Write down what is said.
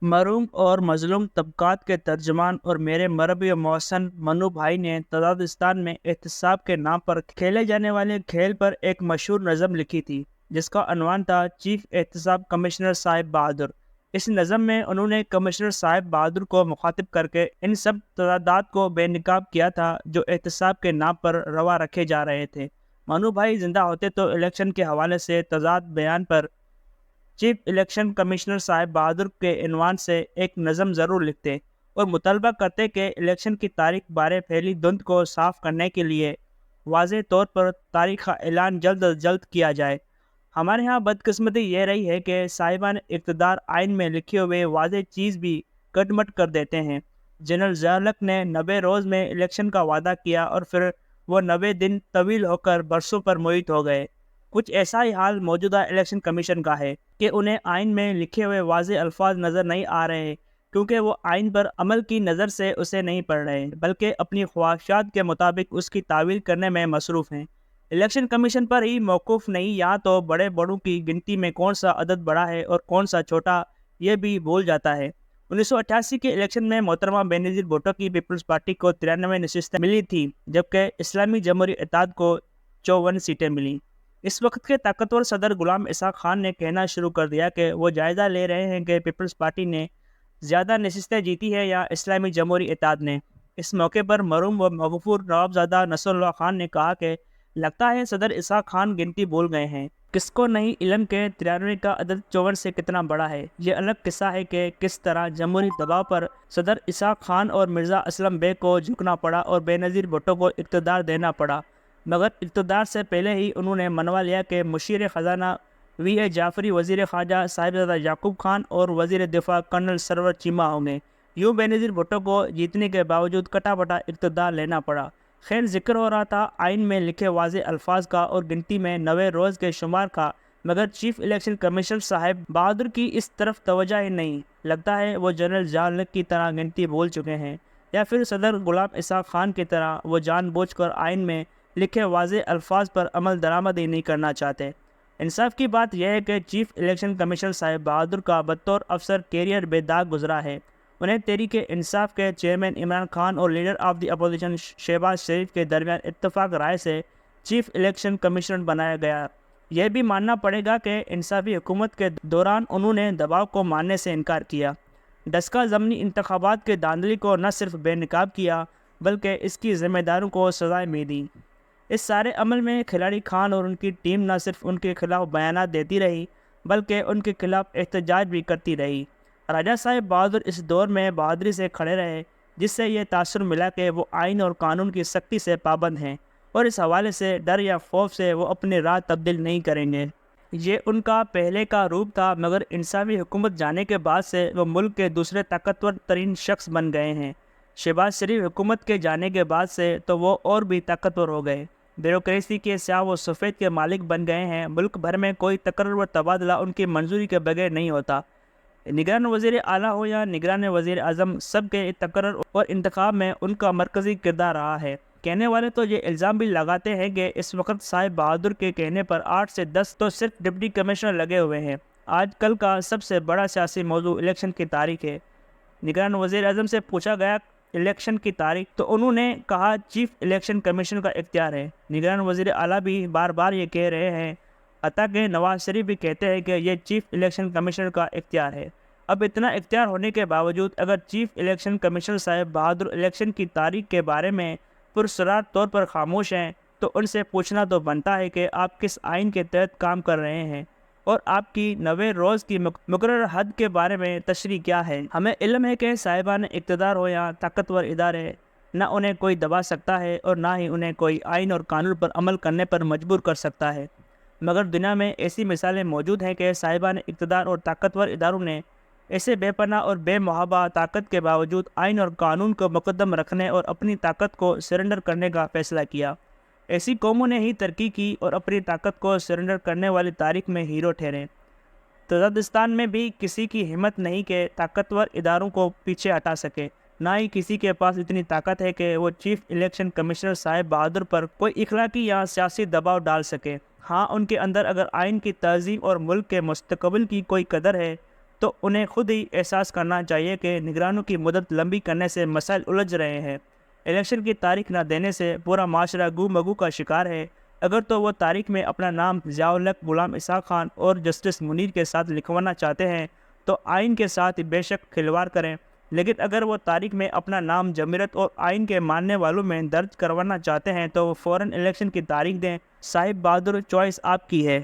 मरूम और मजलूम तबकात के तर्जमान और मेरे मरबी और मोहसन मनु भाई ने तजादिस्तान में एहतसाब के नाम पर खेले जाने वाले खेल पर एक मशहूर नज़म लिखी थी, जिसका अनवान था चीफ एहतसाब कमिश्नर साहिब बहादुर। इस नज़म में उन्होंने कमिश्नर साहिब बहादुर को मुखातिब करके इन सब तजादात को बेनकाब किया था जो एहतसाब के नाम पर रवा रखे जा रहे थे। मनु भाई जिंदा होते तो इलेक्शन के हवाले से तजाद बयान पर चीफ इलेक्शन कमिश्नर साहिब बहादुर के इनवान से एक नज़म ज़रूर लिखते और मुतालबा करते कि इलेक्शन की तारीख बारे फैली धुंध को साफ करने के लिए वाज़ेह तौर पर तारीख का ऐलान जल्द अज जल्द किया जाए। हमारे यहाँ बदकिस्मती ये रही है कि साहिबान इक़्तिदार आइन में लिखे हुए वाज़ेह चीज़ भी कटमट कर देते हैं। जनरल ज़िया-उल-हक ने 90 रोज़ में इलेक्शन का वादा किया और फिर वो 90 दिन तवील होकर बरसों पर मुहित हो गए। कुछ ऐसा ही हाल मौजूदा इलेक्शन कमीशन का है कि उन्हें आइन में लिखे हुए वाज़ेह अल्फाज नज़र नहीं आ रहे हैं, क्योंकि वो आइन पर अमल की नज़र से उसे नहीं पढ़ रहे हैं, बल्कि अपनी ख्वाहिशात के मुताबिक उसकी तावील करने में मसरूफ़ हैं। इलेक्शन कमीशन पर ही मौकूफ़ नहीं, यहाँ तो बड़े बड़ों की गिनती में कौन सा अदद बड़ा है और कौन सा छोटा, ये भी भूल जाता है। 1988 के इलेक्शन में मोहतरमा बेनज़ीर भुट्टो की पीपल्स पार्टी को 93 नशिस्तें मिली थी, जबकि इस्लामी जमहूरी इत्तेहाद को 54 सीटें मिलीं। इस वक्त के ताकतवर सदर गुलाम इसहाक खान ने कहना शुरू कर दिया कि वो जायज़ा ले रहे हैं कि पीपल्स पार्टी ने ज़्यादा नशिस्तें जीती है या इस्लामी जमहूरी इत्तेहाद ने। इस मौके पर मरूम व मगफूर नवाबजादा नसरुल्लाह खान ने कहा कि लगता है सदर इसहाक खान गिनती भूल गए हैं। किसको नहीं इल्म के 93 का अदद 54 से कितना बड़ा है। ये अलग किस्सा है कि किस तरह जमहूरी दबाव पर सदर इसहाक खान और मिर्ज़ा असलम बेग को झुकना पड़ा और बेनज़ीर भुट्टो को इक़्तिदार देना पड़ा, मगर इक़्तिदार से पहले ही उन्होंने मनवा लिया कि मुशीर ख़जाना वी.ए. जाफ़री, वज़ीर ख़ारजा साहिबजादा याकूब खान और वज़ीर दिफ़ा कर्नल सरवर चीमा होंगे। यूँ बेनज़ीर भुट्टो को जीतने के बावजूद कटाबटा इक़्तिदार लेना पड़ा। खैर, जिक्र हो रहा था आइन में लिखे वाज़ेह अल्फाज का और गिनती में 90 रोज़ के शुमार का, मगर चीफ इलेक्शन कमिश्नर साहिब बहादुर की इस तरफ तवज्जो ही नहीं। लगता है वो जनरल ज़िया-उल-हक की तरह गिनती भूल चुके हैं, या फिर सदर गुलाम इसहाक खान की तरह वो जानबूझकर आइन में लिखे वाज़ेह अल्फाज पर अमल दरामद ही नहीं करना चाहते। इंसाफ की बात यह है कि चीफ इलेक्शन कमिश्नर साहिब बहादुर का बतौर अफसर कैरियर बेदाग गुजरा है। उन्हें तहरीक इंसाफ के चेयरमैन इमरान खान और leader of the opposition Shahbaz Sharif के दरमियान इत्तफाक राय से चीफ इलेक्शन कमिश्नर बनाया गया। यह भी मानना पड़ेगा कि इंसाफी हुकूमत के दौरान उन्होंने दबाव को मानने से इनकार किया। डस्का ज़मनी इंतखाबात के धांधली को न सिर्फ बेनकाब किया, बल्कि इसकी ज़िम्मेदारों को सज़ाएं भी दी। इस सारे अमल में खिलाड़ी खान और उनकी टीम न सिर्फ उनके खिलाफ बयानात देती रही, बल्कि उनके खिलाफ एहतजाज भी करती रही। राजा साहिब बहादुर इस दौर में बहादुरी से खड़े रहे, जिससे ये तासुर मिला कि वो आइन और कानून की सख्ती से पाबंद हैं और इस हवाले से डर या खौफ से वो अपनी राह तब्दील नहीं करेंगे। ये उनका पहले का रूप था, मगर इंसाफी हुकूमत जाने के बाद से वो मुल्क के दूसरे ताकतवर तरीन शख्स बन गए हैं। शहबाज शरीफ हुकूमत के जाने के बाद से तो वो और भी ताकतवर हो गए। ब्यूरोक्रेसी के स्याह व सफ़ेद के मालिक बन गए हैं। मुल्क भर में कोई तकर्र व तबादला उनकी मंजूरी के बगैर नहीं होता। निगरान वज़ीर आला हो या निगरान वज़ीर आज़म, सब के तकर्र और इंतखाब में उनका मरकज़ी किरदार रहा है। कहने वाले तो ये इल्ज़ाम भी लगाते हैं कि इस वक्त साहिब बहादुर के कहने पर 8 से 10 तो सिर्फ डिप्टी कमिश्नर लगे हुए हैं। आज कल का सबसे बड़ा सियासी मौजू इलेक्शन की तारीख है। निगरान वज़ीर आज़म से पूछा गया इलेक्शन की तारीख, तो उन्होंने कहा चीफ इलेक्शन कमीशन का इख्तियार है। निगरान वज़ीर आला भी बार बार ये कह रहे हैं, हत्ता कि नवाज शरीफ भी कहते हैं कि ये चीफ इलेक्शन कमिश्नर का इख्तियार है। अब इतना इख्तियार होने के बावजूद अगर चीफ इलेक्शन कमिश्नर साहिब बहादुर इलेक्शन की तारीख के बारे में पुरसरार तौर पर खामोश हैं, तो उनसे पूछना तो बनता है कि आप किस आइन के तहत काम कर रहे हैं और आपकी 90 रोज़ की मुकर्रर हद के बारे में तशरीह क्या है। हमें इल्म है कि साहिबान इक़्तिदार हो या ताकतवर इदारे, न उन्हें कोई दबा सकता है और ना ही उन्हें कोई आइन और कानून पर अमल करने पर मजबूर कर सकता है। मगर दुनिया में ऐसी मिसालें मौजूद हैं कि साहिबान इक़्तिदार और ताकतवर इदारों ने ऐसे बेपनाह और बेमुहाबा ताकत के बावजूद आइन और कानून को मुकद्दम रखने और अपनी ताकत को सरेंडर करने का फ़ैसला किया। ऐसी कौमों ने ही तरक्की की और अपनी ताकत को सरेंडर करने वाली तारीख में हीरो ठहरे। तजादिस्तान में भी किसी की हिम्मत नहीं कि ताकतवर इदारों को पीछे हटा सके, ना ही किसी के पास इतनी ताकत है कि वो चीफ इलेक्शन कमिश्नर साहिब बहादुर पर कोई इखलाकी या सियासी दबाव डाल सके। हाँ, उनके अंदर अगर आइन की तहज़ीम और मुल्क के मुस्तकबिल की कोई कदर है تو انہیں خود ہی احساس کرنا چاہیے کہ نگرانوں کی مدت لمبی کرنے سے مسائل الجھ رہے ہیں۔ الیکشن کی تاریخ نہ دینے سے پورا معاشرہ گو مگو کا شکار ہے۔ اگر تو وہ تاریخ میں اپنا نام ضیاء الحق، غلام اسحاق خان اور جسٹس منیر کے ساتھ لکھوانا چاہتے ہیں تو آئین کے ساتھ بے شک کھلواڑ کریں، لیکن اگر وہ تاریخ میں اپنا نام جمہوریت اور آئین کے ماننے والوں میں درج کروانا چاہتے ہیں تو وہ فوراً الیکشن کی تاریخ دیں۔ صاحب بہادر، چوائس آپ کی ہے۔